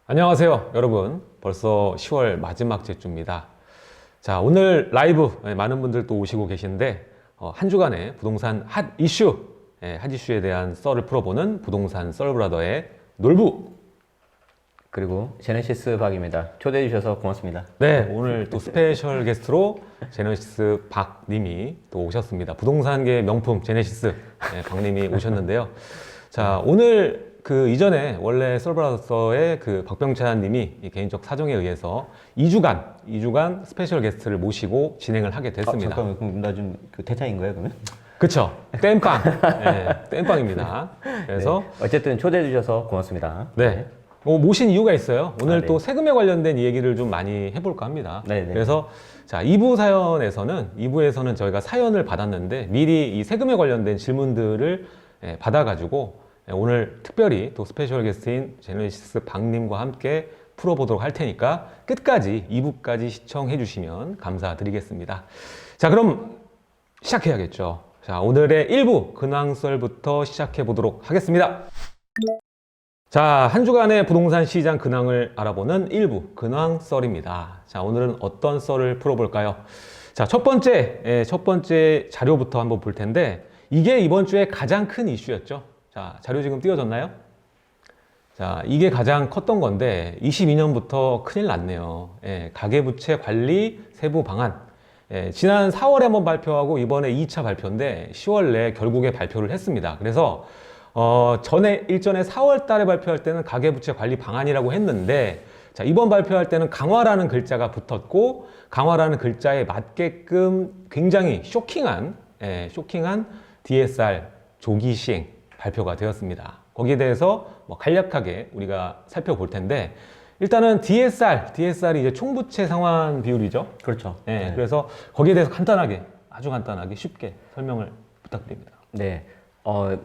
안녕하세요 여러분, 벌써 10월 마지막 주입니다. 자, 오늘 라이브 많은 분들 또 오시고 계신데 한 주간의 부동산 핫 이슈에 대한 썰을 풀어보는 부동산 썰브라더의 놀부. 그리고 제네시스 박입니다. 초대해 주셔서 고맙습니다. 네, 오늘 또 스페셜 게스트로 제네시스 박 님이 또 오셨습니다. 부동산계 명품 제네시스 박 님이 오셨는데요. 자, 오늘 그 이전에 원래 썰브라더의 그 박병찬 님이 개인적 사정에 의해서 2주간 스페셜 게스트를 모시고 진행을 하게 됐습니다. 잠깐만, 그럼 나 좀 그 대타인 거예요, 그러면? 그쵸. 땜빵. 네, 땜빵입니다. 그래서 네. 어쨌든 초대해 주셔서 고맙습니다. 네. 모신 이유가 있어요. 오늘 네. 또 세금에 관련된 이 얘기를 좀 많이 해볼까 합니다. 네. 그래서 자, 2부에서는 저희가 사연을 받았는데 미리 이 세금에 관련된 질문들을 받아가지고 오늘 특별히 또 스페셜 게스트인 제네시스 박님과 함께 풀어보도록 할 테니까 끝까지 2부까지 시청해 주시면 감사드리겠습니다. 자, 그럼 시작해야겠죠. 자, 오늘의 1부 근황썰부터 시작해 보도록 하겠습니다. 자, 한 주간의 부동산 시장 근황을 알아보는 1부 근황썰입니다. 자, 오늘은 어떤 썰을 풀어볼까요? 자, 첫 번째 자료부터 한번 볼 텐데 이게 이번 주에 가장 큰 이슈였죠. 자, 자료 지금 띄워졌나요? 자, 이게 가장 컸던 건데 22년부터 큰일 났네요. 가계부채 관리 세부 방안. 지난 4월에 한번 발표하고 이번에 2차 발표인데 10월 내에 결국에 발표를 했습니다. 그래서 일전에 4월 달에 발표할 때는 가계부채 관리 방안이라고 했는데, 자, 이번 발표할 때는 강화라는 글자가 붙었고, 강화라는 글자에 맞게끔 굉장히 쇼킹한 DSR 조기 시행 발표가 되었습니다. 거기에 대해서 간략하게 우리가 살펴볼 텐데, 일단은 DSR이 이제 총부채 상환 비율이죠. 그렇죠. 네. 그래서 거기에 대해서 아주 간단하게 쉽게 설명을 부탁드립니다. 네.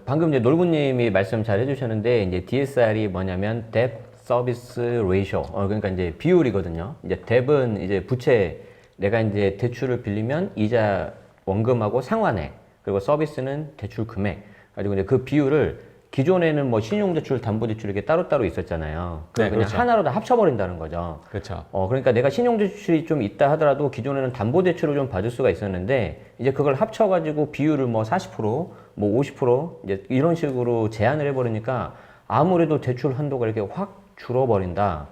방금 이제 놀부님이 말씀 잘 해주셨는데, 이제 DSR이 뭐냐면 Debt Service Ratio. 그러니까 이제 비율이거든요. 이제 Debt은 이제 부채, 내가 이제 대출을 빌리면 이자 원금하고 상환액, 그리고 서비스는 대출 금액. 가지고 이제 그 비율을 기존에는 뭐 신용대출, 담보대출 이렇게 따로따로 있었잖아요. 네, 그냥 그렇죠. 하나로 다 합쳐버린다는 거죠. 그렇죠. 그러니까 내가 신용대출이 좀 있다 하더라도 기존에는 담보대출을 좀 받을 수가 있었는데, 이제 그걸 합쳐가지고 비율을 뭐 40%, 뭐 50% 이제 이런 식으로 제한을 해버리니까 아무래도 대출 한도가 이렇게 확 줄어버린다.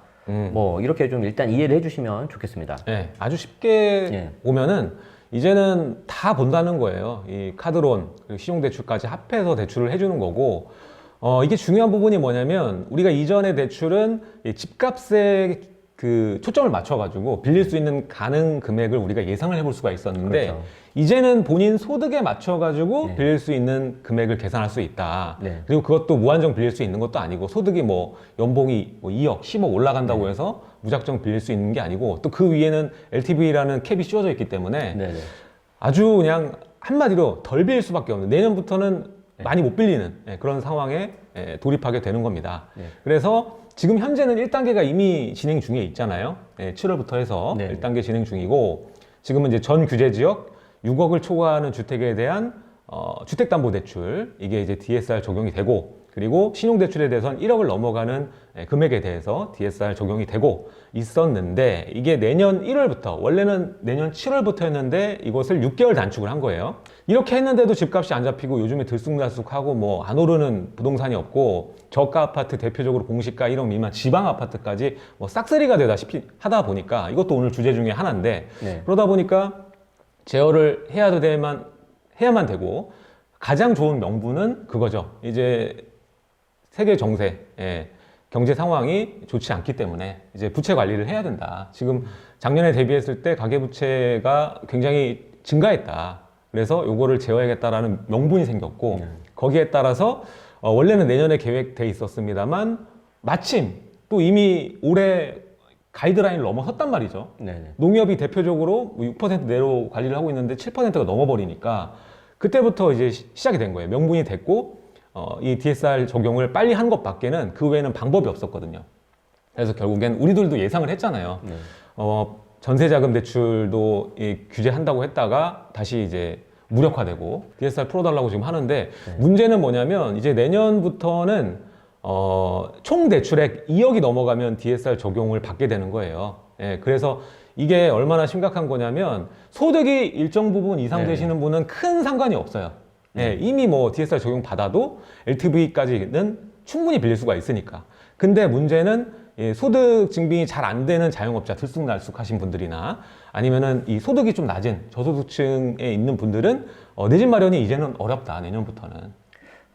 뭐 이렇게 좀 일단 이해를 해주시면 좋겠습니다. 네, 아주 쉽게 보면은 이제는 다 본다는 거예요. 이 카드론, 그리고 신용대출까지 합해서 대출을 해주는 거고, 이게 중요한 부분이 뭐냐면 우리가 이전의 대출은 이 집값에 그 초점을 맞춰가지고 빌릴 수 있는 가능 금액을 우리가 예상을 해볼 수가 있었는데, 그렇죠. 이제는 본인 소득에 맞춰가지고 빌릴 수 있는 금액을 계산할 수 있다. 네. 그리고 그것도 무한정 빌릴 수 있는 것도 아니고, 소득이 연봉이 2억, 10억 올라간다고 해서 무작정 빌릴 수 있는 게 아니고, 또 그 위에는 LTV라는 캡이 씌워져 있기 때문에 네네. 아주 그냥 한마디로 덜 빌릴 수밖에 없는, 내년부터는 많이 못 빌리는 그런 상황에 돌입하게 되는 겁니다. 그래서 지금 현재는 1단계가 이미 진행 중에 있잖아요. 7월부터 해서 1단계 진행 중이고, 지금은 이제 전 규제 지역 6억을 초과하는 주택에 대한 주택담보대출, 이게 이제 DSR 적용이 되고, 그리고 신용대출에 대해서는 1억을 넘어가는 금액에 대해서 DSR 적용이 되고 있었는데, 이게 내년 1월부터, 원래는 내년 7월부터였는데 이것을 6개월 단축을 한 거예요. 이렇게 했는데도 집값이 안 잡히고 요즘에 들쑥날쑥하고 뭐 안 오르는 부동산이 없고, 저가 아파트, 대표적으로 공시가 1억 미만 지방 아파트까지 뭐 싹쓸이가 되다시피 하다 보니까, 이것도 오늘 주제 중에 하나인데, 그러다 보니까 제어를 해야만 되고, 가장 좋은 명분은 그거죠. 이제 세계 정세, 경제 상황이 좋지 않기 때문에 이제 부채 관리를 해야 된다. 지금 작년에 대비했을 때 가계부채가 굉장히 증가했다. 그래서 요거를 제어해야겠다라는 명분이 생겼고, 거기에 따라서 원래는 내년에 계획돼 있었습니다만 마침 또 이미 올해 가이드라인을 넘어섰단 말이죠. 네네. 농협이 대표적으로 6% 내로 관리를 하고 있는데 7%가 넘어버리니까 그때부터 이제 시작이 된 거예요. 명분이 됐고, 이 DSR 적용을 빨리 한 것밖에는 그 외에는 방법이 없었거든요. 그래서 결국엔 우리들도 예상을 했잖아요. 전세자금 대출도 규제한다고 했다가 다시 이제 무력화되고 DSR 풀어달라고 지금 하는데, 문제는 뭐냐면 이제 내년부터는 총 대출액 2억이 넘어가면 DSR 적용을 받게 되는 거예요. 예, 그래서 이게 얼마나 심각한 거냐면 소득이 일정 부분 이상 네네. 되시는 분은 큰 상관이 없어요. 예, 이미 뭐 DSR 적용 받아도 LTV까지는 충분히 빌릴 수가 있으니까. 근데 문제는 소득 증빙이 잘 안 되는 자영업자 들쑥날쑥하신 분들이나 아니면은 이 소득이 좀 낮은 저소득층에 있는 분들은 내 집 마련이 이제는 어렵다, 내년부터는.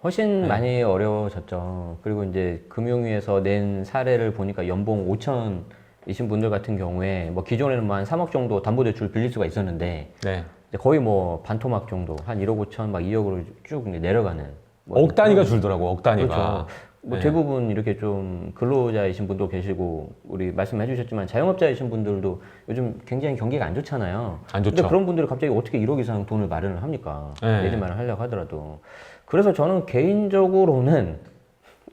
훨씬 많이 어려워졌죠. 그리고 이제 금융위에서 낸 사례를 보니까 연봉 5천이신 분들 같은 경우에 뭐 기존에는 뭐 한 3억 정도 담보대출 빌릴 수가 있었는데 네. 이제 거의 뭐 반토막 정도 한 1억 5천 막 2억으로 쭉 내려가는 뭐 억 단위가 줄더라고, 억 단위가. 그렇죠. 뭐 네. 대부분 이렇게 좀 근로자이신 분도 계시고 우리 말씀해 주셨지만 자영업자이신 분들도 요즘 굉장히 경기가 안 좋잖아요. 안 근데 좋죠. 그런 분들이 갑자기 어떻게 1억 이상 돈을 마련을 합니까? 네. 내 집 마련을 하려고 하더라도. 그래서 저는 개인적으로는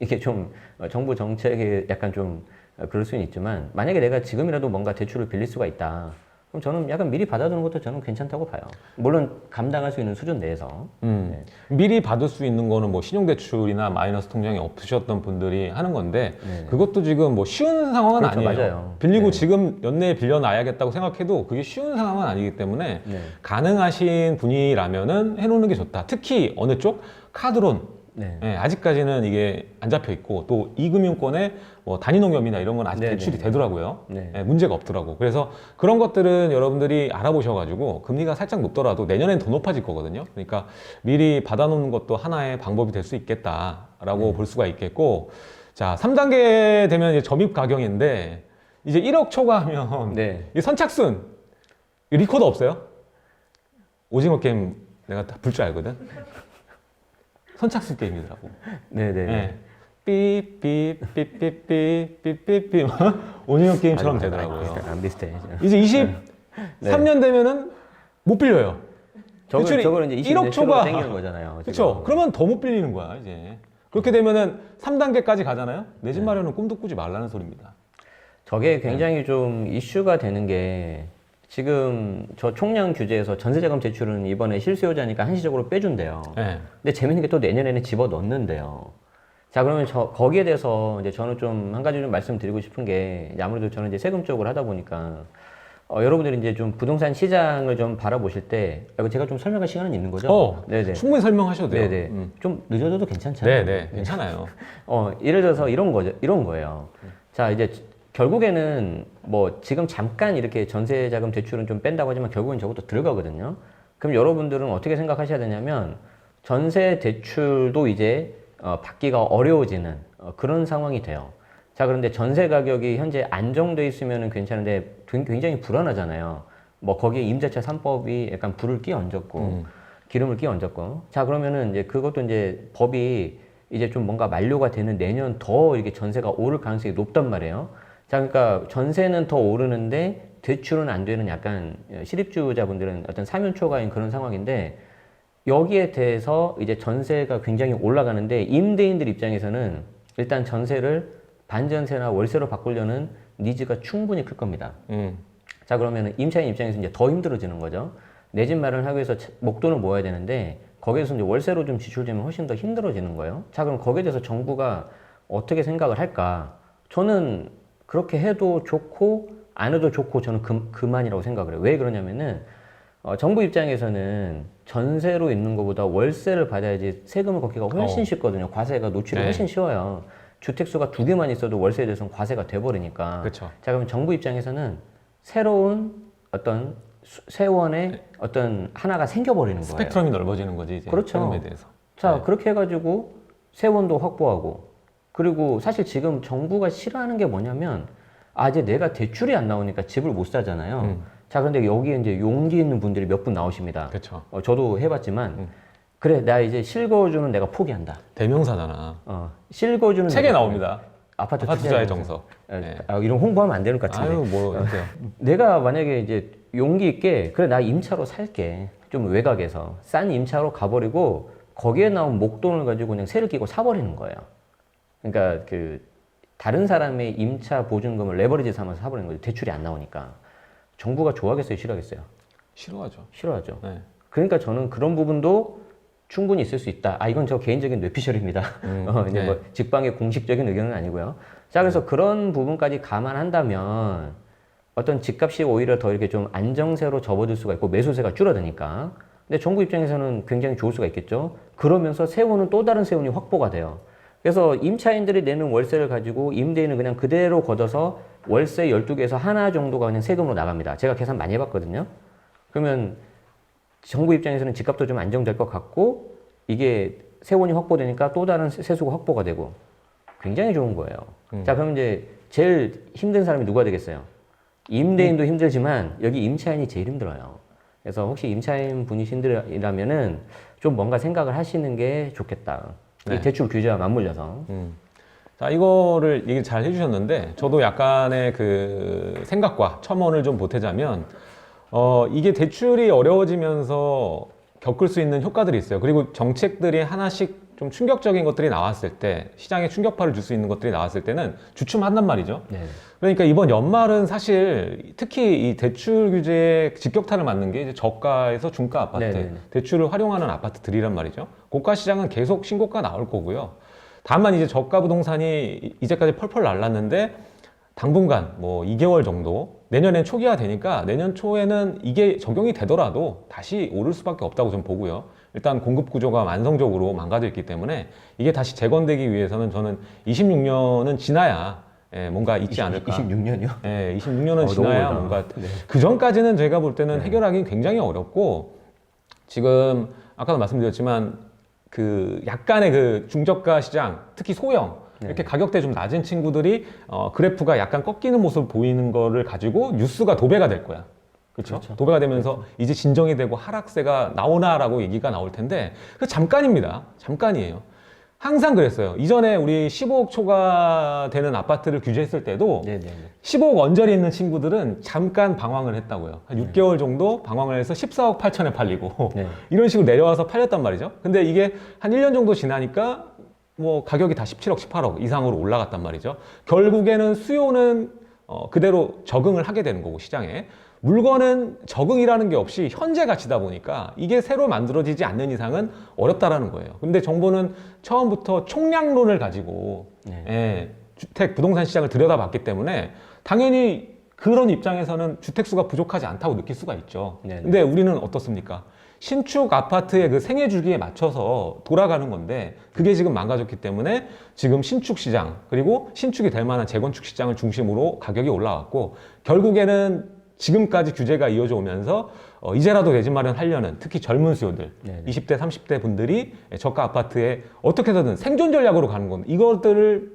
이게 좀 정부 정책에 약간 좀 그럴 수는 있지만 만약에 내가 지금이라도 뭔가 대출을 빌릴 수가 있다. 그럼 저는 약간 미리 받아두는 것도 저는 괜찮다고 봐요. 물론 감당할 수 있는 수준 내에서. 네. 미리 받을 수 있는 거는 뭐 신용대출이나 마이너스 통장이 없으셨던 분들이 하는 건데 네. 그것도 지금 뭐 쉬운 상황은 그렇죠, 아니에요. 맞아요. 빌리고 네. 지금 연내에 빌려놔야겠다고 생각해도 그게 쉬운 상황은 아니기 때문에 네. 가능하신 분이라면은 해놓는 게 좋다. 특히 어느 쪽? 카드론. 네. 예, 아직까지는 이게 안 잡혀 있고 또 이금융권에 뭐 단위농협이나 이런 건 아직 네, 대출이 네. 되더라고요. 네. 예, 문제가 없더라고. 그래서 그런 것들은 여러분들이 알아보셔가지고 금리가 살짝 높더라도 내년엔 더 높아질 거거든요. 그러니까 미리 받아놓는 것도 하나의 방법이 될 수 있겠다라고 볼 수가 있겠고, 자 3단계 되면 이제 점입 가경인데 이제 1억 초과하면 네. 이 선착순 리코더 없어요? 오징어 게임 내가 다 불 줄 알거든. 선착순 게임이더라고. 네네. 네. 삐삐삐삐삐삐삐삐 오징어 게임처럼 되더라고요. 안 비슷해. 이제 23년 되면은 못 빌려요. 대출이 저걸 이제 1억 20년 초과. 땡기는 거잖아요. 그렇죠. 지금. 그러면 더 못 빌리는 거야 이제. 그렇게 되면은 3단계까지 가잖아요. 내 집 마련은 꿈도 꾸지 말라는 소리입니다. 저게 굉장히 좀 이슈가 되는 게 지금 저 총량 규제에서 전세자금 대출은 이번에 실수요자니까 한시적으로 빼준대요. 네. 근데 재밌는 게 또 내년에는 집어 넣는데요. 자, 그러면 거기에 대해서 이제 저는 좀 한 가지 좀 말씀드리고 싶은 게 이제 아무래도 저는 이제 세금 쪽을 하다 보니까 여러분들이 이제 좀 부동산 시장을 좀 바라보실 때 이거 제가 좀 설명할 시간은 있는 거죠? 네네. 충분히 설명하셔도 돼요. 네네. 좀 늦어져도 괜찮잖아요. 네네. 괜찮아요. 예를 들어서 이런 거예요. 자, 이제 결국에는 뭐 지금 잠깐 이렇게 전세자금 대출은 좀 뺀다고 하지만 결국엔 저것도 들어가거든요. 그럼 여러분들은 어떻게 생각하셔야 되냐면 전세 대출도 이제 받기가 어려워지는 그런 상황이 돼요. 자, 그런데 전세 가격이 현재 안정돼 있으면 괜찮은데 굉장히 불안하잖아요. 뭐 거기에 임대차 3법이 약간 불을 끼 얹었고 기름을 끼 얹었고. 자, 그러면은 이제 그것도 이제 법이 이제 좀 뭔가 만료가 되는 내년 더 이게 전세가 오를 가능성이 높단 말이에요. 자, 그러니까 전세는 더 오르는데 대출은 안 되는 약간 실입주자분들은 어떤 사면초가인 그런 상황인데 여기에 대해서 이제 전세가 굉장히 올라가는데 임대인들 입장에서는 일단 전세를 반전세나 월세로 바꾸려는 니즈가 충분히 클 겁니다. 자, 그러면 임차인 입장에서 이제 더 힘들어지는 거죠. 내 집 마련을 하기 위해서 목돈을 모아야 되는데 거기에서 이제 월세로 좀 지출되면 훨씬 더 힘들어지는 거예요. 자, 그럼 거기에 대해서 정부가 어떻게 생각을 할까? 저는 그렇게 해도 좋고 안 해도 좋고 저는 그만이라고 생각을 해요. 왜 그러냐면은 정부 입장에서는 전세로 있는 것보다 월세를 받아야지 세금을 걷기가 훨씬 쉽거든요. 과세가 노출이 네. 훨씬 쉬워요. 주택수가 2개만 있어도 월세에 대해서는 과세가 돼버리니까. 그렇죠. 자, 그럼 정부 입장에서는 새로운 어떤 세원의 어떤 하나가 생겨버리는 거예요. 스펙트럼이 넓어지는 거지 이제. 그렇죠. 세금에 대해서. 자, 네. 그렇게 해가지고 세원도 확보하고 그리고 사실 지금 정부가 싫어하는 게 뭐냐면 이제 내가 대출이 안 나오니까 집을 못 사잖아요. 자, 그런데 여기에 이제 용기 있는 분들이 몇 분 나오십니다. 그렇죠. 저도 해봤지만 그래, 나 이제 실거주는 내가 포기한다. 대명사잖아. 실거주는 책에 내가 나옵니다. 아파트 투자의 투자하면서. 정석. 이런 홍보하면 안 되는 것 같은데. 아유 뭐 어때요? 내가 만약에 이제 용기 있게 그래 나 임차로 살게 좀 외곽에서 싼 임차로 가버리고 거기에 나온 목돈을 가지고 그냥 세를 끼고 사버리는 거예요. 그러니까 그 다른 사람의 임차 보증금을 레버리지 삼아서 사버리는 거죠. 대출이 안 나오니까. 정부가 좋아하겠어요, 싫어하겠어요? 싫어하죠. 싫어하죠. 네. 그러니까 저는 그런 부분도 충분히 있을 수 있다. 아, 이건 저 개인적인 뇌피셜입니다. 이제 네. 뭐 직방의 공식적인 의견은 아니고요. 자, 그래서 그런 부분까지 감안한다면 어떤 집값이 오히려 더 이렇게 좀 안정세로 접어들 수가 있고 매수세가 줄어드니까. 근데 정부 입장에서는 굉장히 좋을 수가 있겠죠. 그러면서 세후는 또 다른 세후이 확보가 돼요. 그래서 임차인들이 내는 월세를 가지고 임대인은 그냥 그대로 걷어서 월세 12개에서 하나 정도가 그냥 세금으로 나갑니다. 제가 계산 많이 해봤거든요. 그러면 정부 입장에서는 집값도 좀 안정될 것 같고 이게 세원이 확보되니까 또 다른 세수가 확보가 되고 굉장히 좋은 거예요. 자, 그럼 이제 제일 힘든 사람이 누가 되겠어요? 임대인도 힘들지만 여기 임차인이 제일 힘들어요. 그래서 혹시 임차인 분이 힘들이라면은 좀 뭔가 생각을 하시는 게 좋겠다. 이 네. 대출 규제와 맞물려서. 자, 이거를 얘기 잘 해주셨는데, 저도 약간의 그 생각과 첨언을 좀 보태자면, 이게 대출이 어려워지면서 겪을 수 있는 효과들이 있어요. 그리고 정책들이 하나씩 좀 충격적인 것들이 나왔을 때, 시장에 충격파를 줄 수 있는 것들이 나왔을 때는 주춤한단 말이죠. 네. 그러니까 이번 연말은 사실 특히 이 대출 규제에 직격탄을 맞는 게 이제 저가에서 중가 아파트, 네네네. 대출을 활용하는 아파트들이란 말이죠. 고가 시장은 계속 신고가 나올 거고요. 다만 이제 저가 부동산이 이제까지 펄펄 날랐는데 당분간 뭐 2개월 정도 내년엔 초기화 되니까 내년 초에는 이게 적용이 되더라도 다시 오를 수밖에 없다고 좀 보고요. 일단 공급 구조가 완성적으로 망가져 있기 때문에 이게 다시 재건되기 위해서는 저는 26년은 지나야 뭔가 있지 않을까. 26년이요? 예, 26년은 지나야 너무 뭔가 멀다. 네. 그 전까지는 제가 볼 때는 해결하기 굉장히 어렵고 지금 아까도 말씀드렸지만 그 약간의 그 중저가 시장 특히 소형 이렇게 가격대 좀 낮은 친구들이 그래프가 약간 꺾이는 모습 보이는 거를 가지고 뉴스가 도배가 될 거야. 그렇죠? 도배가 되면서 이제 진정이 되고 하락세가 나오나라고 얘기가 나올 텐데 그 잠깐입니다. 잠깐이에요. 항상 그랬어요. 이전에 우리 15억 초과되는 아파트를 규제했을 때도 네네. 15억 언저리 있는 친구들은 잠깐 방황을 했다고요. 한 6개월 정도 방황을 해서 14억 8천에 팔리고 네. 이런 식으로 내려와서 팔렸단 말이죠. 근데 이게 한 1년 정도 지나니까 뭐 가격이 다 17억, 18억 이상으로 올라갔단 말이죠. 결국에는 수요는 그대로 적응을 하게 되는 거고 시장에. 물건은 적응이라는 게 없이 현재 가치다 보니까 이게 새로 만들어지지 않는 이상은 어렵다라는 거예요. 근데 정부는 처음부터 총량론을 가지고 주택 부동산 시장을 들여다봤기 때문에 당연히 그런 입장에서는 주택 수가 부족하지 않다고 느낄 수가 있죠. 네네. 근데 우리는 어떻습니까? 신축 아파트의 그 생애 주기에 맞춰서 돌아가는 건데 그게 지금 망가졌기 때문에 지금 신축 시장 그리고 신축이 될 만한 재건축 시장을 중심으로 가격이 올라왔고 결국에는 지금까지 규제가 이어져 오면서 이제라도 내 집 마련하려는 특히 젊은 수요들 네네. 20대 30대 분들이 저가 아파트에 어떻게 해서든 생존 전략으로 가는 건 이것들을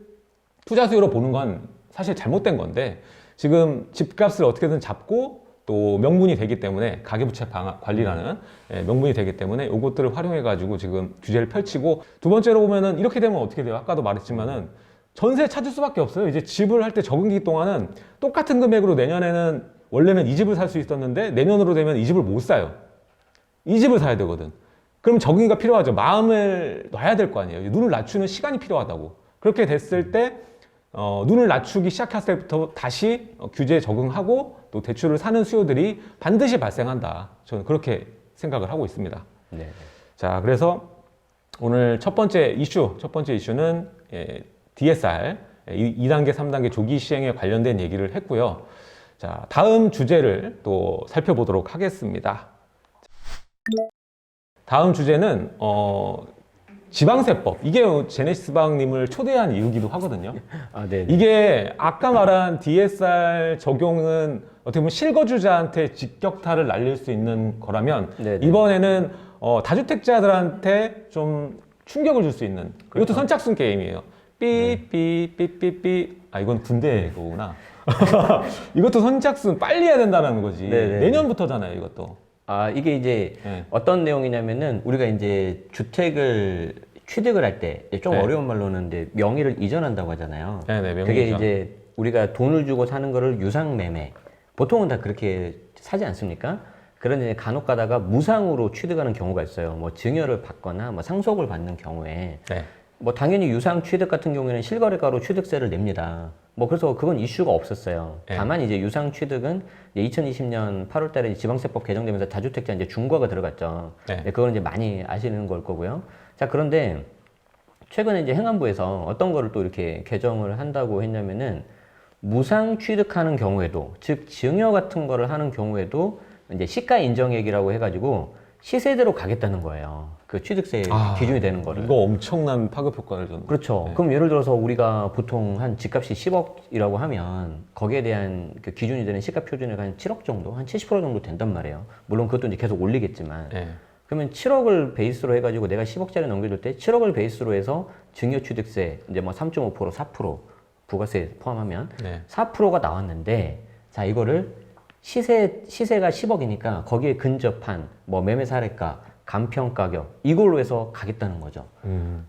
투자 수요로 보는 건 사실 잘못된 건데 지금 집값을 어떻게든 잡고 또 명분이 되기 때문에 가계부채 관리라는 명분이 되기 때문에 이것들을 활용해 가지고 지금 규제를 펼치고 두 번째로 보면은 이렇게 되면 어떻게 돼요? 아까도 말했지만은 전세 찾을 수밖에 없어요. 이제 집을 할 때 적응기 동안은 똑같은 금액으로 내년에는 원래는 이 집을 살 수 있었는데 내년으로 되면 이 집을 못 사요. 이 집을 사야 되거든. 그럼 적응기가 필요하죠. 마음을 놔야 될 거 아니에요. 눈을 낮추는 시간이 필요하다고. 그렇게 됐을 때 눈을 낮추기 시작했을 때부터 다시 규제에 적응하고 또 대출을 사는 수요들이 반드시 발생한다. 저는 그렇게 생각을 하고 있습니다. 네. 자, 그래서 오늘 첫 번째 이슈는 DSR 2단계, 3단계 조기 시행에 관련된 얘기를 했고요. 자, 다음 주제를 또 살펴보도록 하겠습니다. 다음 주제는 지방세법. 이게 제네시스방님을 초대한 이유기도 하거든요. 아, 네. 이게 아까 말한 DSR 적용은 어떻게 보면 실거주자한테 직격탄을 날릴 수 있는 거라면 네네. 이번에는 다주택자들한테 좀 충격을 줄 수 있는 그렇죠. 이것도 선착순 게임이에요. 삐삐삐삐삐 아 이건 군대 거구나. 이것도 선착순 빨리 해야 된다는 거지. 네네. 내년부터잖아요, 이것도. 아, 이게 이제 네. 어떤 내용이냐면은 우리가 이제 주택을 취득을 할 때 좀 네. 어려운 말로는 이제 명의를 이전한다고 하잖아요. 네네, 명의 그게 이전. 이제 우리가 돈을 주고 사는 거를 유상매매. 보통은 다 그렇게 사지 않습니까? 그런데 간혹 가다가 무상으로 취득하는 경우가 있어요. 뭐 증여를 받거나 뭐 상속을 받는 경우에 네. 뭐 당연히 유상 취득 같은 경우에는 실거래가로 취득세를 냅니다. 뭐 그래서 그건 이슈가 없었어요. 네. 다만 이제 유상취득은 2020년 8월달에 지방세법 개정되면서 다주택자 이제 중과가 들어갔죠. 네. 그거는 이제 많이 아시는 걸 거고요. 자, 그런데 최근에 이제 행안부에서 어떤 거를 또 이렇게 개정을 한다고 했냐면은 무상 취득하는 경우에도, 즉 증여 같은 거를 하는 경우에도 이제 시가 인정액이라고 해가지고 시세대로 가겠다는 거예요. 그 취득세 기준이 되는 거를. 이거 엄청난 파급 효과를 좀. 그렇죠. 그럼 예를 들어서 우리가 보통 한 집값이 10억이라고 하면 거기에 대한 그 기준이 되는 시가 표준액 한 7억 정도, 한 70% 정도 된단 말이에요. 물론 그것도 이제 계속 올리겠지만. 네. 그러면 7억을 베이스로 해가지고 내가 10억짜리 넘겨줄 때 7억을 베이스로 해서 증여취득세 이제 뭐 3.5%, 4% 부가세 포함하면 네. 4%가 나왔는데, 자, 이거를 시세가 10억이니까 거기에 근접한 뭐 매매 사례가, 간평 가격 이걸로 해서 가겠다는 거죠.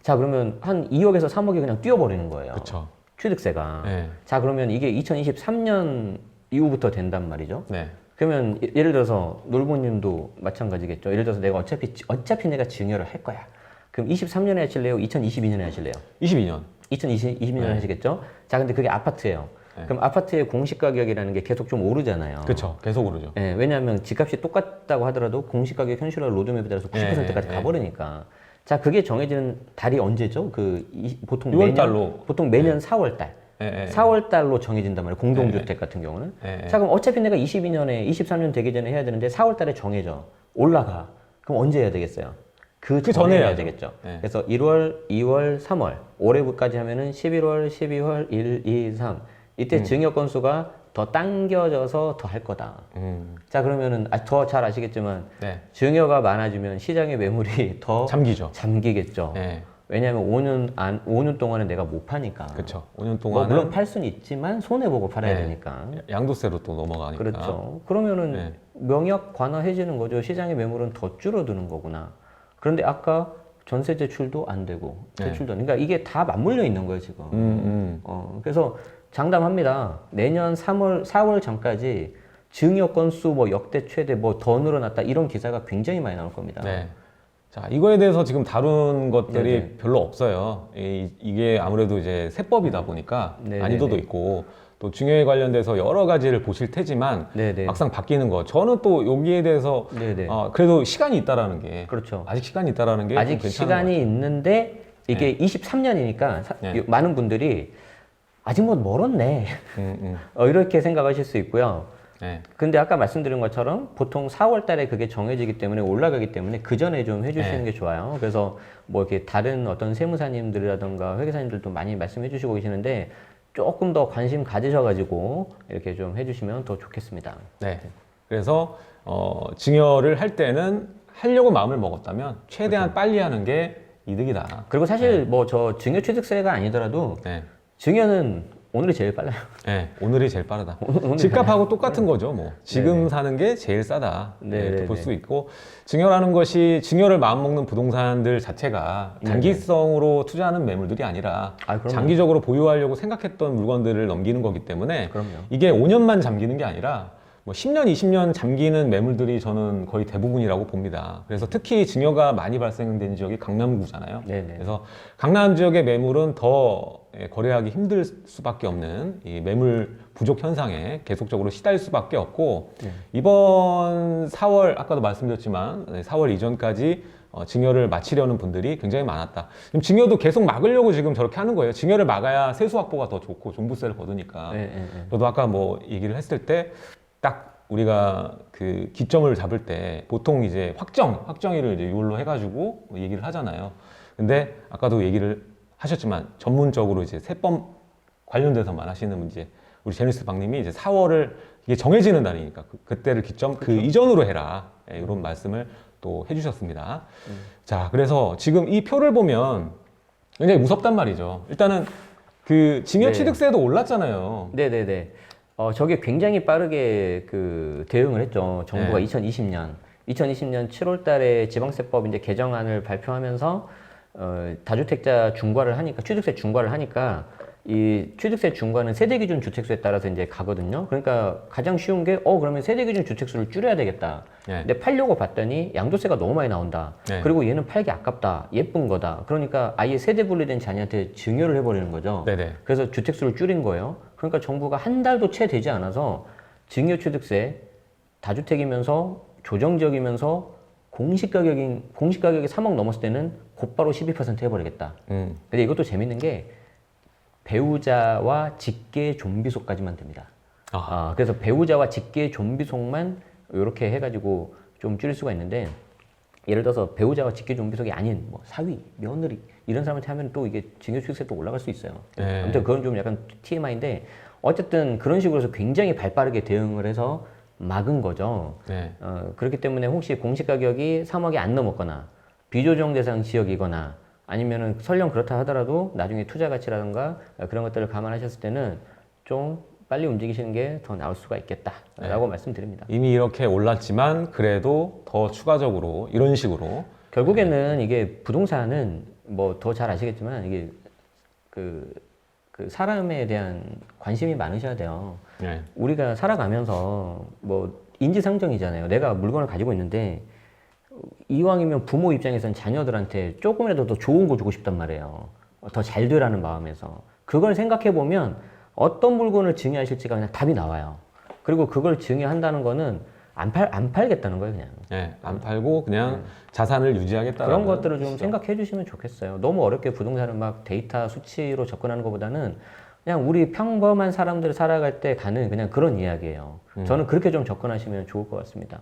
자, 그러면 한 2억에서 3억이 그냥 뛰어버리는 거예요. 그렇죠. 취득세가. 네. 자, 그러면 이게 2023년 이후부터 된단 말이죠. 네. 그러면 예를 들어서 놀부님도 마찬가지겠죠. 예를 들어서 내가 어차피 내가 증여를 할 거야. 그럼 23년에 하실래요? 2022년에 하실래요? 22년. 2022년에 네. 하시겠죠? 자, 근데 그게 아파트예요. 네. 그럼 아파트의 공시가격이라는 게 계속 좀 오르잖아요. 그렇죠. 계속 오르죠. 예, 왜냐하면 집값이 똑같다고 하더라도 공시가격 현실화 로드맵에 따라서 90%까지 네, 가버리니까. 자, 그게 정해지는 달이 언제죠? 보통 6월 달로. 보통 매년 4월 달. 네. 4월 달로 정해진단 말이에요. 공동주택 같은 경우는. 네. 자, 그럼 어차피 내가 22년에 23년 되기 전에 해야 되는데 4월 달에 정해져. 올라가. 그럼 언제 해야 되겠어요? 그 전에 해야 해야죠. 되겠죠. 네. 그래서 1월, 2월, 3월. 올해까지 하면은 11월, 12월, 1, 2, 3. 이때 증여 건수가 더 당겨져서 더 할 거다. 자, 그러면은 더 잘 아시겠지만 네. 증여가 많아지면 시장의 매물이 더 잠기죠. 잠기겠죠. 네. 왜냐하면 5년 동안은 내가 못 파니까. 그렇죠. 5년 뭐 동안은 물론 팔 수는 있지만 손해 보고 팔아야 네. 되니까. 양도세로 또 넘어가니까. 그렇죠. 그러면은 네. 명약 관화해지는 거죠. 시장의 매물은 더 줄어드는 거구나. 그런데 아까 전세 대출도 안 되고 대출도 안, 그러니까 이게 다 맞물려 있는 거예요 지금. 그래서 장담합니다. 내년 4월 전까지 증여 건수 뭐 역대 최대 뭐 더 늘어났다 이런 기사가 굉장히 많이 나올 겁니다. 네. 자, 이거에 대해서 지금 다룬 것들이 네네. 별로 없어요. 이게 아무래도 이제 세법이다 보니까 네네네. 난이도도 있고 또 증여에 관련돼서 여러 가지를 보실 테지만 네네. 막상 바뀌는 거. 저는 또 여기에 대해서 네네. 그래도 시간이 있다라는 게 그렇죠. 아직 시간이 있다라는 게 아직 좀 괜찮은 시간이 있는데 이게 23년이니까 네. 많은 분들이 아직 뭐 멀었네. 것 같아요. 이렇게 생각하실 수 있고요. 네. 근데 아까 말씀드린 것처럼 보통 4월 달에 그게 정해지기 때문에 올라가기 때문에 그 전에 좀 해주시는 게 좋아요. 그래서 뭐 이렇게 다른 어떤 세무사님들이라던가 회계사님들도 많이 말씀해 주시고 계시는데 조금 더 관심 가지셔가지고 이렇게 좀 해주시면 더 좋겠습니다. 네. 그래서 증여를 할 때는 하려고 마음을 먹었다면 최대한 빨리 하는 게 이득이다. 그리고 사실 뭐 저 증여취득세가 아니더라도 네. 증여는 오늘이 제일 빨라요. 네, 오늘이 제일 빠르다. 오늘이 집값하고 똑같은 거죠, 뭐. 지금 네네. 사는 게 제일 싸다. 네네네. 볼 수 있고, 증여라는 것이 증여를 마음먹는 부동산들 자체가 단기성으로 투자하는 매물들이 아니라 그럼요. 장기적으로 보유하려고 생각했던 물건들을 넘기는 거기 때문에 그럼요. 이게 5년만 잠기는 게 아니라 뭐 10년, 20년 잠기는 매물들이 저는 거의 대부분이라고 봅니다. 그래서 특히 증여가 많이 발생된 지역이 강남구잖아요. 네네. 그래서 강남 지역의 매물은 더 거래하기 힘들 수밖에 없는 이 매물 부족 현상에 계속적으로 시달릴 수밖에 없고 이번 4월 아까도 말씀드렸지만 4월 이전까지 증여를 마치려는 분들이 굉장히 많았다. 지금 증여도 계속 막으려고 지금 저렇게 하는 거예요. 증여를 막아야 세수 확보가 더 좋고 종부세를 거두니까. 저도 아까 뭐 얘기를 했을 때 딱 우리가 그 기점을 잡을 때 보통 이제 확정일을 이제 이걸로 해가지고 얘기를 하잖아요. 근데 아까도 얘기를 하셨지만 전문적으로 이제 세법 관련돼서만 하시는 이제 우리 제니스 박님이 이제 4월을 이게 정해지는 날이니까 그때를 기점 그 이전으로 해라. 이런 말씀을 또 해주셨습니다. 자, 그래서 지금 이 표를 보면 굉장히 무섭단 말이죠. 일단은 그 증여 네. 취득세도 올랐잖아요. 네네네. 저게 굉장히 빠르게 그 대응을 했죠. 정부가 네. 2020년 7월 달에 지방세법 이제 개정안을 발표하면서 다주택자 중과를 하니까 취득세 중과를 하니까 이 취득세 중과는 세대 기준 주택수에 따라서 이제 가거든요. 그러니까 가장 쉬운 게 그러면 세대 기준 주택수를 줄여야 되겠다. 네. 근데 팔려고 봤더니 양도세가 너무 많이 나온다. 네. 그리고 얘는 팔기 아깝다. 예쁜 거다. 그러니까 아예 세대 분리된 자녀한테 증여를 해버리는 거죠. 네네. 그래서 주택수를 줄인 거예요. 그러니까 정부가 한 달도 채 되지 않아서 증여 취득세 다주택이면서 조정지역이면서 공시 가격이 3억 넘었을 때는 곧바로 12% 해버리겠다. 근데 이것도 재밌는 게 배우자와 직계 좀비속까지만 됩니다. 그래서 배우자와 직계 좀비속만 이렇게 해가지고 좀 줄일 수가 있는데, 예를 들어서 배우자와 직계 좀비속이 아닌 뭐 사위, 며느리 이런 사람한테 하면 또 이게 증여취득세 또 올라갈 수 있어요. 네. 아무튼 그건 좀 약간 TMI인데 어쨌든 그런 식으로 해서 굉장히 발빠르게 대응을 해서 막은 거죠. 네. 그렇기 때문에 혹시 공시가격이 3억이 안 넘었거나 비조정 대상 지역이거나 아니면은 설령 그렇다 하더라도 나중에 투자 가치라든가 그런 것들을 감안하셨을 때는 좀 빨리 움직이시는 게 더 나을 수가 있겠다라고 말씀드립니다. 이미 이렇게 올랐지만 그래도 더 추가적으로 이런 식으로 결국에는 이게 부동산은 뭐 더 잘 아시겠지만 이게 그 사람에 대한 관심이 많으셔야 돼요. 네. 우리가 살아가면서 뭐 인지상정이잖아요. 내가 물건을 가지고 있는데 이왕이면 부모 입장에서는 자녀들한테 조금이라도 더 좋은 거 주고 싶단 말이에요. 더 잘 되라는 마음에서. 그걸 생각해 보면 어떤 물건을 증여하실지가 그냥 답이 나와요. 그리고 그걸 증여한다는 거는 안 팔겠다는 거예요, 그냥. 네, 안 팔고 그냥 자산을 유지하겠다는 그런 것들을 좀 생각해 주시면 좋겠어요. 너무 어렵게 부동산을 막 데이터 수치로 접근하는 것보다는 그냥 우리 평범한 사람들 살아갈 때 가는 그냥 그런 이야기예요. 저는 그렇게 좀 접근하시면 좋을 것 같습니다.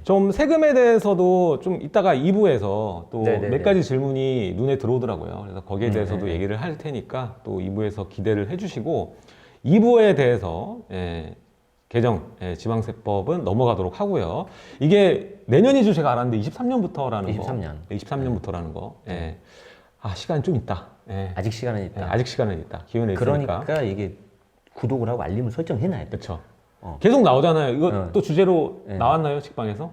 좀 세금에 대해서도 좀 이따가 2부에서 또 네네네. 몇 가지 질문이 눈에 들어오더라고요. 그래서 거기에 대해서도 네네. 얘기를 할 테니까 또 2부에서 기대를 해주시고 2부에 대해서 개정 지방세법은 넘어가도록 하고요. 이게 내년인 줄 제가 알았는데 23년부터라는 23년. 거. 23년부터라는 거. 시간이 좀 있다. 아직 시간은 있다. 아직 시간은 있다. 기회는 있으니까. 그러니까 이게 구독을 하고 알림을 설정해놔야 돼. 그렇죠. 계속 나오잖아요. 이거 또 주제로 네. 나왔나요, 직방에서?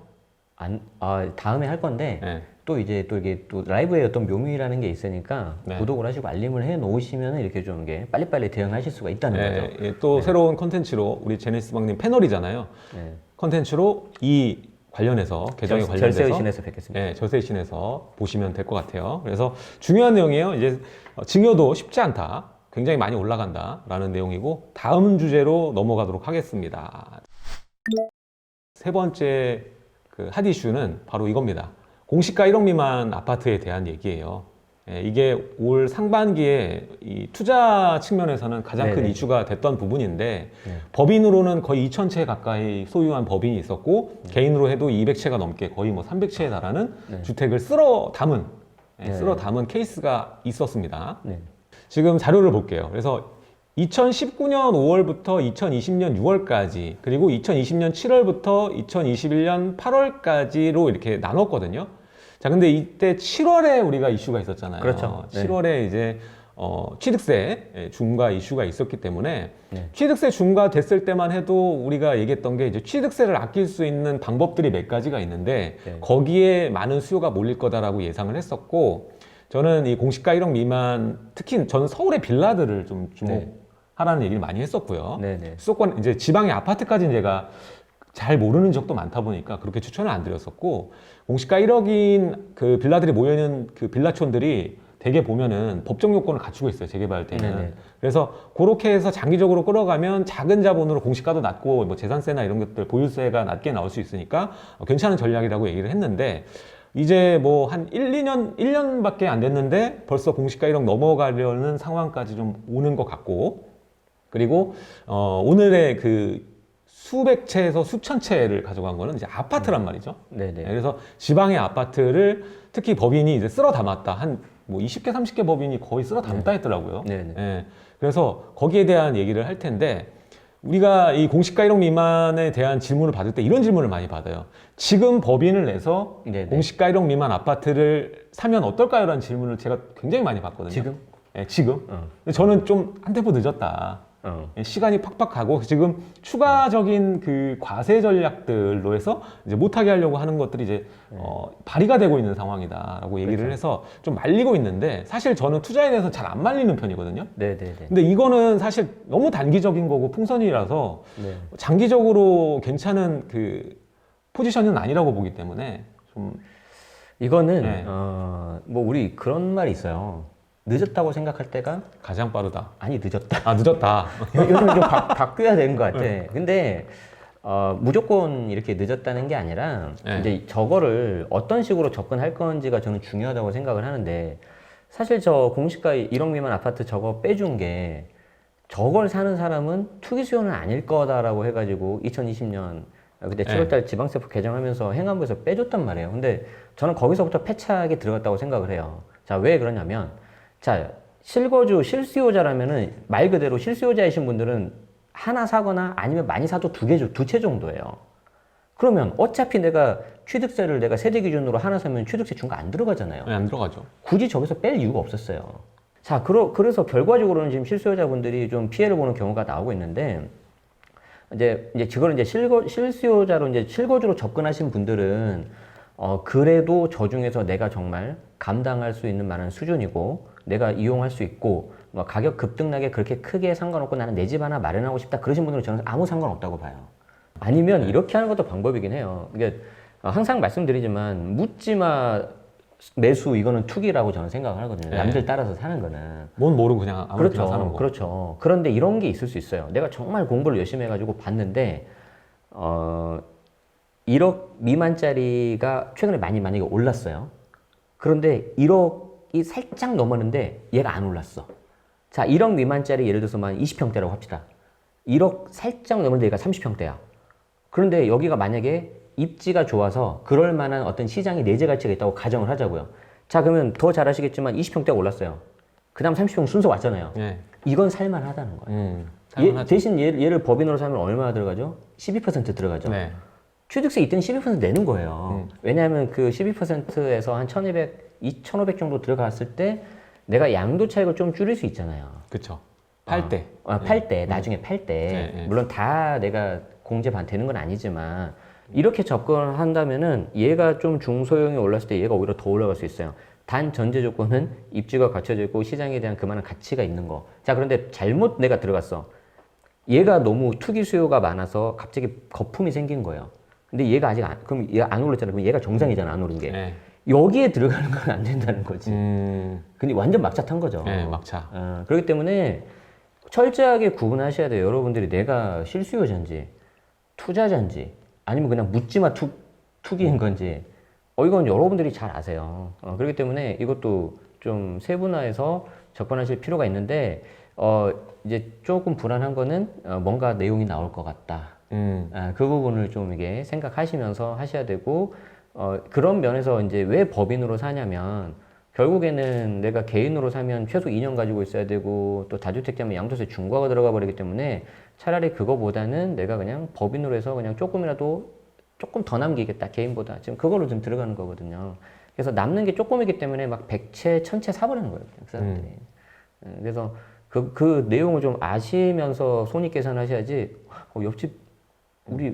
다음에 할 건데 네. 또 이제 또 이게 또 라이브의 어떤 묘미라는 게 있으니까 네. 구독을 하시고 알림을 해 놓으시면 이렇게 좀 이게 빨리빨리 대응하실 수가 있다는 거죠. 또 새로운 컨텐츠로 우리 제네시스 방님 패널이잖아요. 네. 컨텐츠로 이 관련해서 개정에 관련돼서 절세의 신에서 뵙겠습니다. 네, 절세의 신에서 보시면 될 것 같아요. 그래서 중요한 내용이에요. 이제 증여도 쉽지 않다. 굉장히 많이 올라간다라는 내용이고 다음 주제로 넘어가도록 하겠습니다. 세 번째 핫 이슈는 바로 이겁니다. 공시가 1억 미만 아파트에 대한 얘기예요. 이게 올 상반기에 이 투자 측면에서는 가장 큰 네네. 이슈가 됐던 부분인데 네. 법인으로는 거의 2,000채 가까이 소유한 법인이 있었고 개인으로 해도 200채가 넘게 거의 뭐 300채에 달하는 주택을 쓸어 담은 케이스가 있었습니다. 네. 지금 자료를 볼게요. 그래서 2019년 5월부터 2020년 6월까지 그리고 2020년 7월부터 2021년 8월까지로 이렇게 나눴거든요. 자, 근데 이때 7월에 우리가 이슈가 있었잖아요. 그렇죠. 네. 7월에 이제 취득세 중과 이슈가 있었기 때문에 네. 취득세 중과 됐을 때만 해도 우리가 얘기했던 게 이제 취득세를 아낄 수 있는 방법들이 몇 가지가 있는데 네. 거기에 많은 수요가 몰릴 거다라고 예상을 했었고 저는 이 공시가 1억 미만 특히 저는 서울의 빌라들을 좀 주목하라는 얘기를 많이 했었고요. 네네. 수도권 이제 지방의 아파트까지는 제가 잘 모르는 적도 많다 보니까 그렇게 추천을 안 드렸었고 공시가 1억인 그 빌라들이 모여있는 그 빌라촌들이 대개 보면은 법정 요건을 갖추고 있어요. 재개발 때는. 네네. 그래서 그렇게 해서 장기적으로 끌어가면 작은 자본으로 공시가도 낮고 뭐 재산세나 이런 것들 보유세가 낮게 나올 수 있으니까 괜찮은 전략이라고 얘기를 했는데 이제 뭐 한 1년밖에 안 됐는데 벌써 공시가 1억 넘어가려는 상황까지 좀 오는 것 같고 그리고 오늘의 그 수백 채에서 수천 채를 가져간 거는 이제 아파트란 말이죠. 네네. 그래서 지방의 아파트를 특히 법인이 이제 쓸어 담았다. 한 뭐 20개, 30개 법인이 거의 쓸어 담다 했더라고요. 네네. 예. 그래서 거기에 대한 얘기를 할 텐데 우리가 이 공시가 1억 미만에 대한 질문을 받을 때 이런 질문을 많이 받아요. 지금 법인을 내서 네네. 공시가 1억 미만 아파트를 사면 어떨까요? 라는 질문을 제가 굉장히 많이 받거든요. 지금? 예, 지금. 근데 저는 좀 한 템포 늦었다. 시간이 팍팍 가고 지금 추가적인 그 과세 전략들로 해서 이제 못하게 하려고 하는 것들이 이제 발휘가 되고 있는 상황이다라고 얘기를 그렇죠. 해서 좀 말리고 있는데 사실 저는 투자에 대해서 잘 안 말리는 편이거든요. 네네네. 근데 이거는 사실 너무 단기적인 거고 풍선이라서 네. 장기적으로 괜찮은 그 포지션은 아니라고 보기 때문에 좀 이거는 네. 뭐 우리 그런 말이 있어요. 늦었다고 생각할 때가 가장 빠르다. 아니 늦었다. 아 늦었다. 요즘 좀 바뀌어야 되는 것 같아. 근데 무조건 이렇게 늦었다는 게 아니라 네. 이제 저거를 어떤 식으로 접근할 건지가 저는 중요하다고 생각을 하는데 사실 저 공시가 1억 미만 아파트 저거 빼준 게 저걸 사는 사람은 투기 수요는 아닐 거다라고 해가지고 2020년 그때 7월달 지방세법 개정하면서 행안부에서 빼줬단 말이에요. 근데 저는 거기서부터 패착이 들어갔다고 생각을 해요. 자, 왜 그러냐면 자, 실거주 실수요자라면은 말 그대로 실수요자이신 분들은 하나 사거나 아니면 많이 사도 두 채 정도예요. 그러면 어차피 내가 취득세를 내가 세제 기준으로 하나 사면 취득세 중과 안 들어가잖아요. 네, 안 들어가죠. 굳이 저기서 뺄 이유가 없었어요. 자, 그래서 결과적으로는 지금 실수요자분들이 좀 피해를 보는 경우가 나오고 있는데 이제 그걸 이제 실수요자로 이제 실거주로 접근하신 분들은 그래도 저 중에서 내가 정말 감당할 수 있는 만한 수준이고 내가 이용할 수 있고 뭐 가격 급등락에 그렇게 크게 상관없고 나는 내 집 하나 마련하고 싶다 그러신 분들은 저는 아무 상관없다고 봐요. 아니면 이렇게 하는 것도 방법이긴 해요. 이게 항상 말씀드리지만 묻지마 매수 이거는 투기라고 저는 생각을 하거든요. 네. 남들 따라서 사는 거는. 뭔 모르고 그냥 아무렇게나 사는 거. 그렇죠. 그런데 이런 게 있을 수 있어요. 내가 정말 공부를 열심히 해가지고 봤는데 1억 미만짜리가 최근에 많이 만약에 올랐어요. 그런데 1억이 살짝 넘었는데 얘가 안 올랐어. 자, 1억 미만짜리 예를 들어서만 20평대라고 합시다. 1억 살짝 넘었는데 얘가 30평대야. 그런데 여기가 만약에 입지가 좋아서 그럴 만한 어떤 시장의 내재 가치가 있다고 가정을 하자고요. 자, 그러면 더 잘 아시겠지만 20평대가 올랐어요. 그 다음 30평 순서 왔잖아요. 네. 이건 살만하다는 거예요. 당연하죠. 대신 얘를 법인으로 사면 얼마나 들어가죠? 12% 들어가죠. 네. 취득세 이때는 12% 내는 거예요. 왜냐하면 그 12%에서 한 1,500 정도 들어갔을 때 내가 양도 차익을 좀 줄일 수 있잖아요. 그쵸. 팔 때. 팔 때, 나중에 팔 때. 네. 물론 다 내가 공제 되는 건 아니지만 이렇게 접근을 한다면은 얘가 좀 중소형이 올랐을 때 얘가 오히려 더 올라갈 수 있어요. 단 전제 조건은 입지가 갖춰져 있고 시장에 대한 그만한 가치가 있는 거. 자, 그런데 잘못 내가 들어갔어. 얘가 너무 투기 수요가 많아서 갑자기 거품이 생긴 거예요. 근데 얘가 아직 그럼 얘가 안 올랐잖아. 그럼 얘가 정상이잖아, 안 오른 게. 네. 여기에 들어가는 건 안 된다는 거지. 근데 완전 막차 탄 거죠. 네, 막차. 그렇기 때문에 철저하게 구분하셔야 돼요. 여러분들이 내가 실수요자인지 투자자인지 아니면 그냥 묻지마 투기인 건지 이건 여러분들이 잘 아세요. 그렇기 때문에 이것도 좀 세분화해서 접근하실 필요가 있는데 이제 조금 불안한 거는 뭔가 내용이 나올 것 같다. 그 부분을 좀 이게 생각하시면서 하셔야 되고 그런 면에서 이제 왜 법인으로 사냐면 결국에는 내가 개인으로 사면 최소 2년 가지고 있어야 되고 또 다주택자면 양도세 중과가 들어가 버리기 때문에 차라리 그거보다는 내가 그냥 법인으로 해서 그냥 조금이라도 조금 더 남기겠다 개인보다 지금 그걸로 좀 들어가는 거거든요. 그래서 남는 게 조금이기 때문에 막 100채, 1000채 사버리는 거예요. 그 사람들이. 그래서 그 내용을 좀 아시면서 손익 계산하셔야지 우리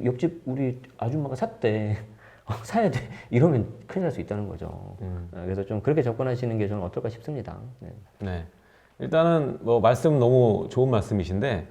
옆집 우리 아줌마가 샀대. 사야 돼. 이러면 큰일 날 수 있다는 거죠. 그래서 좀 그렇게 접근하시는 게 저는 어떨까 싶습니다. 네. 네. 일단은 뭐 말씀 너무 좋은 말씀이신데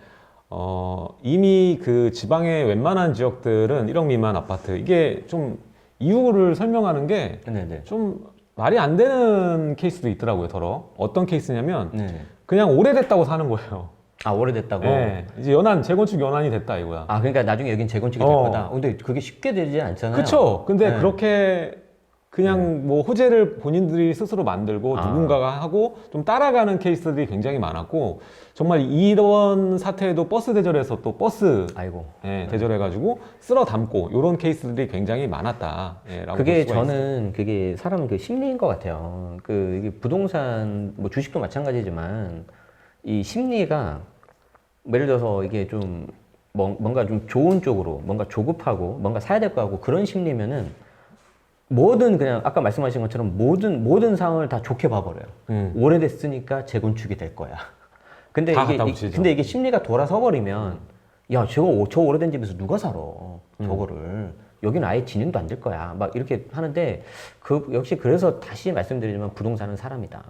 이미 그 지방의 웬만한 지역들은 1억 미만 아파트 이게 좀 이유를 설명하는 게 네네. 좀 말이 안 되는 케이스도 있더라고요. 더러 어떤 케이스냐면 네. 그냥 오래됐다고 사는 거예요. 아, 오래됐다고? 네. 이제 재건축 연한이 됐다 이거야. 아, 그러니까 나중에 여긴 재건축이 될 거다. 근데 그게 쉽게 되지 않잖아요. 그쵸. 근데 네. 그렇게 그냥 뭐 호재를 본인들이 스스로 만들고 누군가가 하고 좀 따라가는 케이스들이 굉장히 많았고 정말 이런 사태에도 버스 대절에서 또 버스 아이고. 대절해가지고 쓸어 담고 이런 케이스들이 굉장히 많았다. 라고 그게 볼 수가 있어요. 저는 그게 사람 그 심리인 것 같아요. 이게 부동산 뭐 주식도 마찬가지지만 이 심리가 예를 들어서 이게 좀 뭔가 좀 좋은 쪽으로 뭔가 조급하고 뭔가 사야 될 거 하고 그런 심리면은 뭐든 그냥 아까 말씀하신 것처럼 모든 상황을 다 좋게 봐버려요. 오래됐으니까 재건축이 될 거야. 근데 다 이게 갖다 붙이죠. 근데 이게 심리가 돌아서 버리면 야 저 오래된 집에서 누가 살아 저거를 여기는 아예 진행도 안 될 거야 막 이렇게 하는데 그 역시 그래서 다시 말씀드리지만 부동산은 사람이다.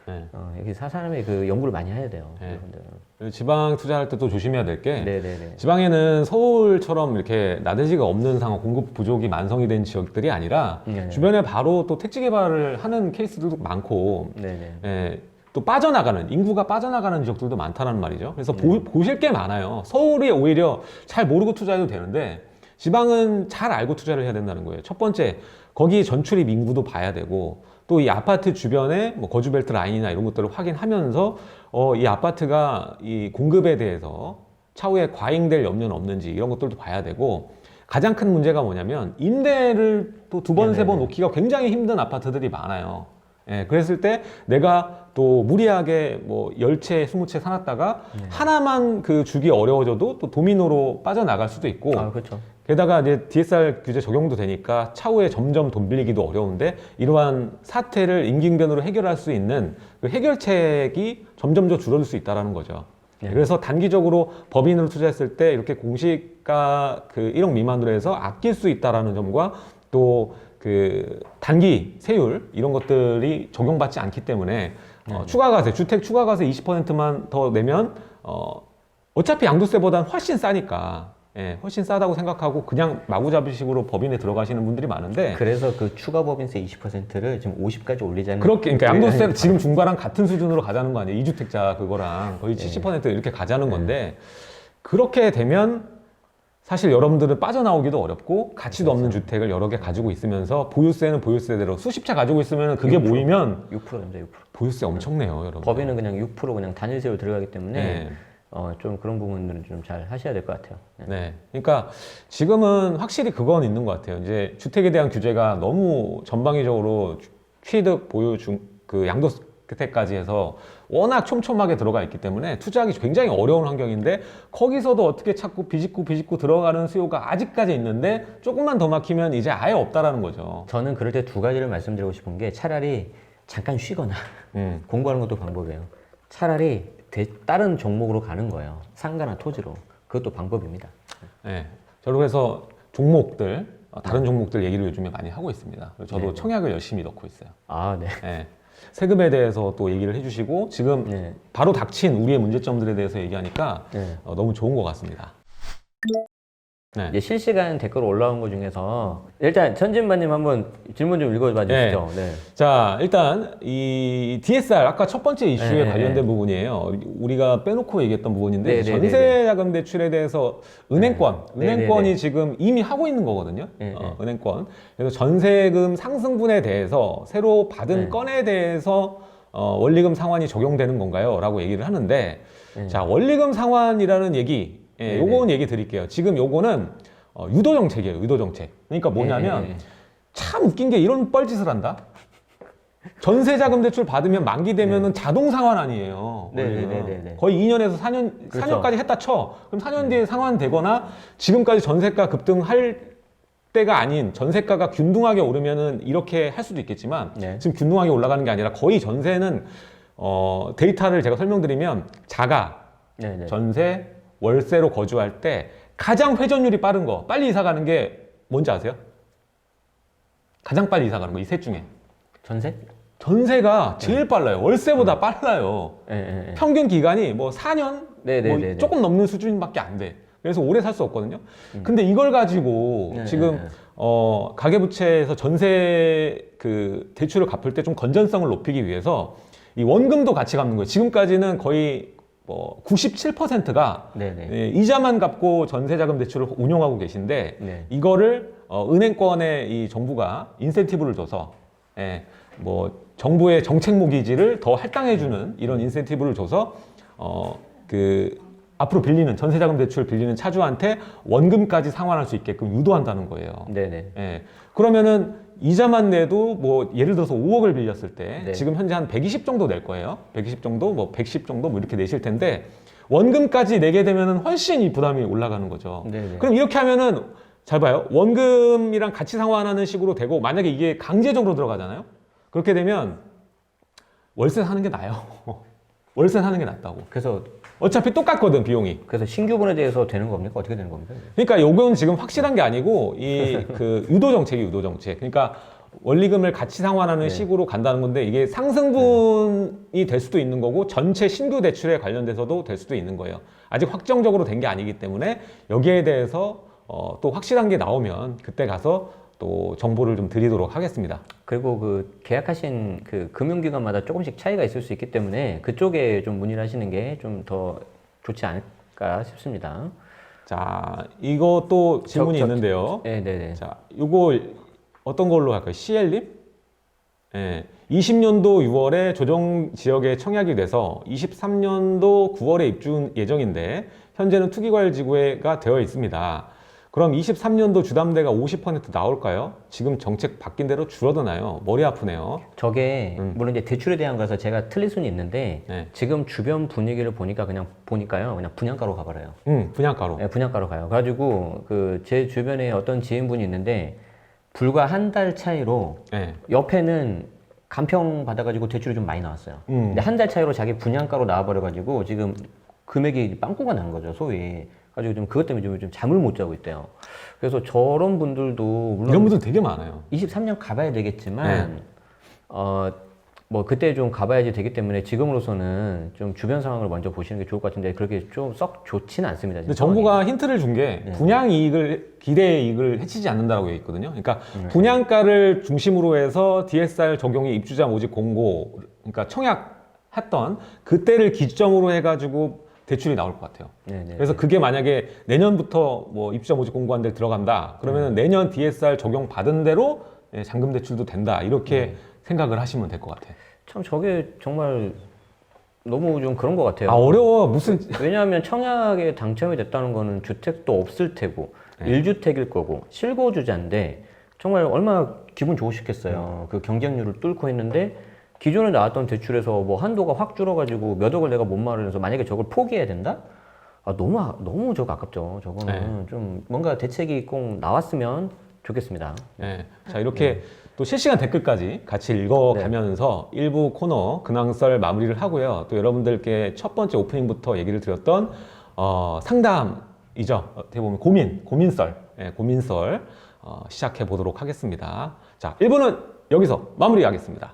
네. 여기 사람의 그 연구를 많이 해야 돼요. 네. 여러분들. 그리고 지방 투자할 때 또 조심해야 될 게 네네네. 지방에는 서울처럼 이렇게 나대지가 없는 상황, 공급 부족이 만성이 된 지역들이 아니라 네네. 주변에 바로 또 택지 개발을 하는 케이스들도 많고 네네. 예, 또 빠져나가는 인구가 빠져나가는 지역들도 많다는 말이죠. 그래서 보실 게 많아요. 서울이 오히려 잘 모르고 투자해도 되는데 지방은 잘 알고 투자를 해야 된다는 거예요. 첫 번째, 거기 전출입 인구도 봐야 되고 또 이 아파트 주변에 뭐 거주벨트 라인이나 이런 것들을 확인하면서 이 아파트가 이 공급에 대해서 차후에 과잉될 염려는 없는지 이런 것들도 봐야 되고 가장 큰 문제가 뭐냐면 임대를 또 두 번, 세 번 놓기가 굉장히 힘든 아파트들이 많아요. 예, 그랬을 때 내가 또 무리하게 뭐 10채, 20채 사놨다가 하나만 그 주기 어려워져도 또 도미노로 빠져나갈 수도 있고 아 그렇죠. 게다가 이제 DSR 규제 적용도 되니까 차후에 점점 돈 빌리기도 어려운데 이러한 사태를 임기응변으로 해결할 수 있는 그 해결책이 점점 더 줄어들 수 있다는 거죠. 네. 그래서 단기적으로 법인으로 투자했을 때 이렇게 공시가 그 1억 미만으로 해서 아낄 수 있다는 점과 또 그 단기 세율 이런 것들이 적용받지 않기 때문에 추가과세, 주택 추가과세 20%만 더 내면 어차피 양도세보다는 훨씬 싸니까 예, 훨씬 싸다고 생각하고 그냥 마구잡이식으로 법인에 들어가시는 분들이 많은데 그래서 그 추가 법인세 20%를 지금 50까지 올리자는 그렇게 그러니까 양도세 지금 중과랑 같은 수준으로 가자는 거 아니에요. 2주택자 그거랑 거의 70% 이렇게 가자는 건데 그렇게 되면 사실 여러분들은 빠져나오기도 어렵고 가치도 없는 주택을 여러 개 가지고 있으면서 보유세는 보유세대로 수십 채 가지고 있으면 그게 6%. 모이면 6%입니다. 6%. 보유세 엄청 내요, 여러분. 법인은 그냥 6% 그냥 단일세로 들어가기 때문에 네. 좀 그런 부분들은 좀 잘 하셔야 될 것 같아요. 네. 네. 그러니까 지금은 확실히 그건 있는 것 같아요. 이제 주택에 대한 규제가 너무 전방위적으로 취득, 보유, 그 양도주택까지 해서 워낙 촘촘하게 들어가 있기 때문에 투자하기 굉장히 어려운 환경인데 거기서도 어떻게 자꾸 비집고 들어가는 수요가 아직까지 있는데 조금만 더 막히면 이제 아예 없다라는 거죠. 저는 그럴 때 두 가지를 말씀드리고 싶은 게 차라리 잠깐 쉬거나 공부하는 것도 방법이에요. 차라리 다른 종목으로 가는 거예요. 상가나 토지로. 그것도 방법입니다. 네. 저도 그래서 종목들, 다른 종목들 얘기를 요즘에 많이 하고 있습니다. 그래서 저도 네. 청약을 열심히 넣고 있어요. 아, 네. 네. 세금에 대해서 또 얘기를 해주시고 지금 네. 바로 닥친 우리의 문제점들에 대해서 얘기하니까 네. 너무 좋은 것 같습니다. 네. 이제 실시간 댓글 올라온 것 중에서 일단 천진마님 한번 질문 좀 읽어봐 주시죠. 네. 자, 일단 이 DSR 아까 첫 번째 이슈에 네, 관련된 네. 부분이에요. 우리가 빼놓고 얘기했던 부분인데 네, 네, 전세자금 대출에 대해서 은행권, 네, 은행권이 네, 네. 지금 이미 하고 있는 거거든요. 네, 네. 은행권. 그래서 전세금 상승분에 대해서 새로 받은 네. 건에 대해서 원리금 상환이 적용되는 건가요? 라고 얘기를 하는데 네. 자, 원리금 상환이라는 얘기, 네, 요거는 얘기 드릴게요. 지금 요거는 유도 정책이에요. 유도 정책. 그러니까 뭐냐면 네, 네, 네. 참 웃긴 게 이런 뻘짓을 한다. 전세자금 대출 받으면 만기 되면은 자동 상환 아니에요. 네, 원리금. 네, 네, 네. 거의 2년에서 4년, 그렇죠. 4년까지 했다 쳐. 그럼 4년 뒤에 상환되거나 지금까지 전세가 급등할 때가 아닌 전세가가 균등하게 오르면은 이렇게 할 수도 있겠지만 네. 지금 균등하게 올라가는 게 아니라 거의 전세는 데이터를 제가 설명드리면 자가, 네, 네. 전세, 월세로 거주할 때 가장 회전율이 빠른 거, 빨리 이사 가는 게 뭔지 아세요? 가장 빨리 이사 가는 거, 이 셋 중에. 전세? 전세가 제일 빨라요. 월세보다 빨라요. 네, 네, 네. 평균 기간이 뭐 4년? 네, 네, 뭐 네, 네. 조금 넘는 수준밖에 안 돼. 그래서 오래 살 수 없거든요. 근데 이걸 가지고 네, 지금 네, 네. 가계부채에서 전세 그 대출을 갚을 때 좀 건전성을 높이기 위해서 이 원금도 같이 갚는 거예요. 지금까지는 거의 뭐 97%가 네네. 예, 이자만 갚고 전세자금 대출을 운용하고 계신데 네. 이거를 은행권에 이 정부가 인센티브를 줘서 뭐 정부의 정책 모기지를 더 할당해주는 이런 인센티브를 줘서 그 앞으로 빌리는 전세자금 대출 빌리는 차주한테 원금까지 상환할 수 있게끔 유도한다는 거예요. 네네. 예. 그러면은 이자만 내도 뭐 예를 들어서 5억을 빌렸을 때 네. 지금 현재 한 120 정도 낼 거예요. 120 정도, 뭐 110 정도 뭐 이렇게 내실 텐데 원금까지 내게 되면은 훨씬 이 부담이 올라가는 거죠. 네네. 그럼 이렇게 하면은 잘 봐요. 원금이랑 같이 상환하는 식으로 되고 만약에 이게 강제적으로 들어가잖아요. 그렇게 되면 월세 사는 게 나아요. 월세 사는 게 낫다고. 그래서 어차피 똑같거든 비용이. 신규분에 대해서 되는 겁니까? 어떻게 되는 겁니까? 그러니까 요건 지금 확실한 게 아니고 이 그 유도 정책이 유도 정책. 그러니까 원리금을 같이 상환하는 네. 식으로 간다는 건데 이게 상승분이 될 수도 있는 거고 전체 신규 대출에 관련돼서도 될 수도 있는 거예요. 아직 확정적으로 된 게 아니기 때문에 여기에 대해서 또 확실한 게 나오면 그때 가서 또 정보를 좀 드리도록 하겠습니다. 그리고 그 계약하신 그 금융기관마다 조금씩 차이가 있을 수 있기 때문에 그쪽에 좀 문의를 하시는 게 좀 더 좋지 않을까 싶습니다. 자, 이것도 질문이 있는데요. 네네네. 자, 요거 어떤 걸로 할까요? CL님? 예. 20년도 6월에 조정 지역에 청약이 돼서 23년도 9월에 입주 예정인데 현재는 투기과열지구가 되어 있습니다. 그럼 23년도 주담대가 50% 나올까요? 지금 정책 바뀐 대로 줄어드나요? 머리 아프네요. 저게 물론 이제 대출에 대한 거라서 제가 틀릴 수는 있는데 네. 지금 주변 분위기를 보니까 그냥 분양가로 가버려요. 분양가로. 네, 분양가로 가요. 그래가지고 그 제 주변에 어떤 지인분이 있는데 불과 한 달 차이로 네. 옆에는 간평 받아가지고 대출이 좀 많이 나왔어요. 근데 한 달 차이로 자기 분양가로 나와버려가지고 지금 금액이 빵꾸가 난 거죠, 소위. 가지고 좀 그것 때문에 좀 잠을 못 자고 있대요. 그래서 저런 분들도 물론 이런 분들 되게 많아요. 23년 가봐야 되겠지만 뭐 그때 좀 가봐야지 되기 때문에 지금으로서는 좀 주변 상황을 먼저 보시는 게 좋을 것 같은데 그렇게 좀 썩 좋지는 않습니다. 근데 정부가 힌트를 준 게 네. 분양 이익을 기대 이익을 해치지 않는다고 되어 있거든요. 그러니까 분양가를 중심으로 해서 DSR 적용이 입주자 모집 공고 그러니까 청약했던 그때를 기점으로 해가지고 대출이 나올 것 같아요. 네네. 그래서 그게 만약에 내년부터 뭐 입주자 모집 공고한 데 들어간다. 그러면 내년 DSR 적용 받은 대로 잔금 대출도 된다. 이렇게 생각을 하시면 될 것 같아요. 참 저게 정말 너무 좀 그런 것 같아요. 아 어려워 무슨 왜냐하면 청약에 당첨이 됐다는 거는 주택도 없을 테고 네. 1주택일 거고 실거주자인데 정말 얼마나 기분 좋으시겠어요. 그 경쟁률을 뚫고 했는데 기존에 나왔던 대출에서 뭐 한도가 확 줄어가지고 몇 억을 내가 못 마련해서 만약에 저걸 포기해야 된다? 아, 너무 저거 아깝죠. 저거는 좀 뭔가 대책이 꼭 나왔으면 좋겠습니다. 네. 자 이렇게 또 실시간 댓글까지 같이 읽어가면서 일부 코너 근황썰 마무리를 하고요. 또 여러분들께 첫 번째 오프닝부터 얘기를 드렸던 상담이죠. 어떻게 보면 고민썰 시작해 보도록 하겠습니다. 자 1부는 여기서 마무리하겠습니다.